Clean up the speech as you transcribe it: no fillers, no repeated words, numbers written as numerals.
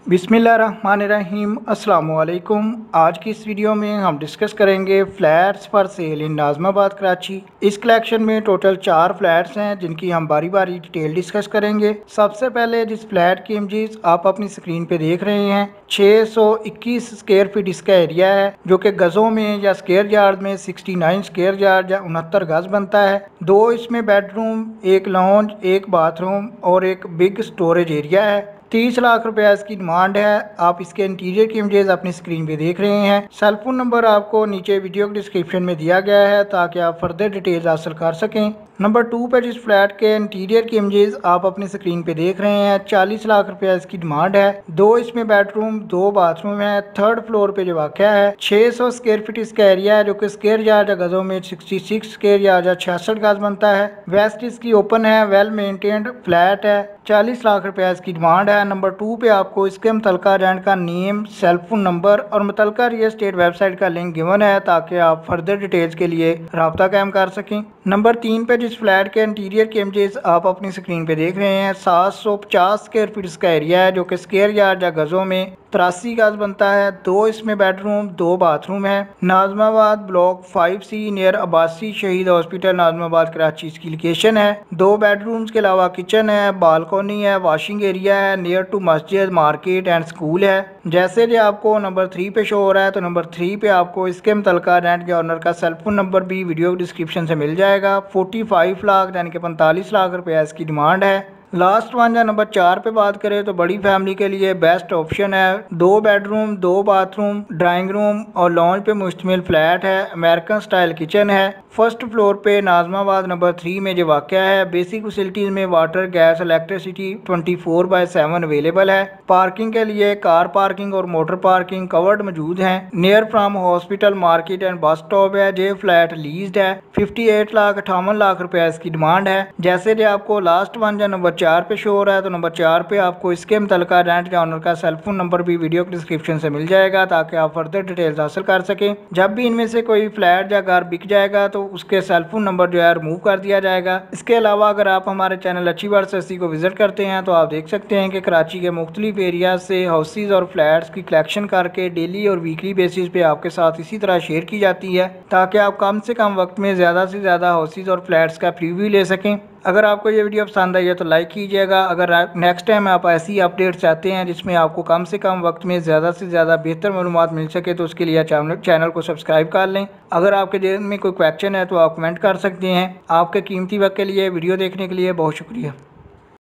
बिस्मिल्लाहिर्रहमानिर्रहीम अस्सलाम वालेकुम। आज की इस वीडियो में हम डिस्कस करेंगे फ्लैट्स फॉर सेल इन नाज़माबाद कराची। इस कलेक्शन में टोटल 4 फ्लैट्स हैं जिनकी हम बारी बारी डिटेल डिस्कस करेंगे। सबसे पहले जिस फ्लैट की इमेजेस आप अपनी स्क्रीन पे देख रहे हैं 621 स्क्वायर फीट इसका एरिया है, जो कि गज़ों में या स्क्वायर यार्ड में 69 स्क्वायर यार्ड या 69 गज़ बनता है। 2 इसमें बेडरूम, एक लॉन्ज, एक बाथरूम और एक बिग स्टोरेज एरिया है। 30 लाख रुपए इसकी डिमांड है। आप इसके इंटीरियर की इमेजेस अपनी स्क्रीन पे देख रहे हैं। सेल फोन नंबर आपको नीचे वीडियो के डिस्क्रिप्शन में दिया गया है ताकि आप फर्दर डिटेल्स हासिल कर सकें। नंबर 2 पे जिस फ्लैट के इंटीरियर की इमेजेस आप अपनी स्क्रीन पे देख रहे हैं 40 लाख रुपया इसकी डिमांड है। 2 इसमें बेडरूम, 2 बाथरूम है। 3rd फ्लोर पे जो वाक़या है 600 स्क्वायर फीट इसका एरिया है, जो कि स्क्वायर यार्ड या गज़ों में 66 स्क्वायर यार्ड या 66 गज बनता है। वेस्ट इसकी ओपन है, वेल मेंटेन्ड फ्लैट है। 40 लाख रुपया इसकी डिमांड है। नंबर 2 पे आपको इसके मुतलका रेंट का नेम, सेल फोन नंबर और मुतलका रियल एस्टेट वेबसाइट का लिंक गिवन है ताकि आप फर्दर डिटेल्स के लिए रब्ता कायम कर सकें। नंबर 3 पे जिस फ्लैट के इंटीरियर के इमेजेस आप अपनी स्क्रीन पे देख रहे हैं 750 स्क्वायर फीट इसका एरिया है, जो कि स्क्वायर यार्ड या गज़ों में 83 गज बनता है। 2 इसमें बेडरूम, 2 बाथरूम है। नाज़माबाद ब्लॉक 5C नियर अब्बासी शहीद हॉस्पिटल नाज़माबाद कराची इसकी लोकेशन है। 2 बेडरूम्स के अलावा किचन है, बालकोनी है, वॉशिंग एरिया है, नियर टू मस्जिद, मार्केट एंड स्कूल है। जैसे जो आपको नंबर 3 पे शो हो रहा है, तो नंबर 3 पे आपको इसके मुतलका रेंट के ऑनर का सेल फोन नंबर भी वीडियो डिस्क्रिप्शन से मिल जाएगा। 45 लाख यानी कि 45 लाख रुपया इसकी डिमांड है। लास्ट वन या नंबर 4 पे बात करें तो बड़ी फैमिली के लिए बेस्ट ऑप्शन है। 2 बेडरूम, 2 बाथरूम, ड्राइंग रूम और लॉन्ज पे मुश्तमिल फ्लैट है। अमेरिकन स्टाइल किचन है। 1st फ्लोर पे नाज़माबाद नंबर 3 में जो वाक़या है बेसिक फैसिलिटीज़ में वाटर, गैस, इलेक्ट्रिसिटी 24/7 अवेलेबल है। पार्किंग के लिए कार पार्किंग और मोटर पार्किंग कवर्ड मौजूद हैं। Near from hospital, market and bus stop है। जे फ्लैट लीज्ड है। 58 लाख रुपया इसकी डिमांड है। जैसे जो आपको लास्ट वन या नंबर 4 पे शो हो रहा है, तो नंबर 4 पे आपको इसके मुतलका रेंट के ऑनर का सेल फोन नंबर भी वीडियो के डिस्क्रिप्शन से मिल जाएगा ताकि आप फर्दर डिटेल्स हासिल कर सकें। जब भी इनमें से कोई फ्लैट या घर बिक जाएगा तो उसके सेल फोन नंबर जो है रिमूव कर दिया जाएगा। इसके अलावा अगर आप हमारे चैनल अच्छी बार से को विजिट करते हैं तो आप देख सकते हैं कि कराची के मुख्तलिफ एरिया से हाउसेज और फ्लैट्स की कलेक्शन करके डेली और वीकली बेसिस पे आपके साथ इसी तरह शेयर की जाती है ताकि आप कम से कम वक्त में ज़्यादा से ज़्यादा हाउसेज और फ्लैट्स का प्रीव्यू ले सकें। अगर आपको ये वीडियो पसंद आई है तो लाइक कीजिएगा। अगर नेक्स्ट टाइम आप ऐसी अपडेट चाहते हैं जिसमें आपको कम से कम वक्त में ज़्यादा से ज़्यादा बेहतर मालूमात मिल सके तो उसके लिए चैनल को सब्सक्राइब कर लें। अगर आपके जेब में कोई क्वेश्चन है तो आप कमेंट कर सकते हैं। आपके कीमती वक्त के लिए वीडियो देखने के लिए बहुत शुक्रिया।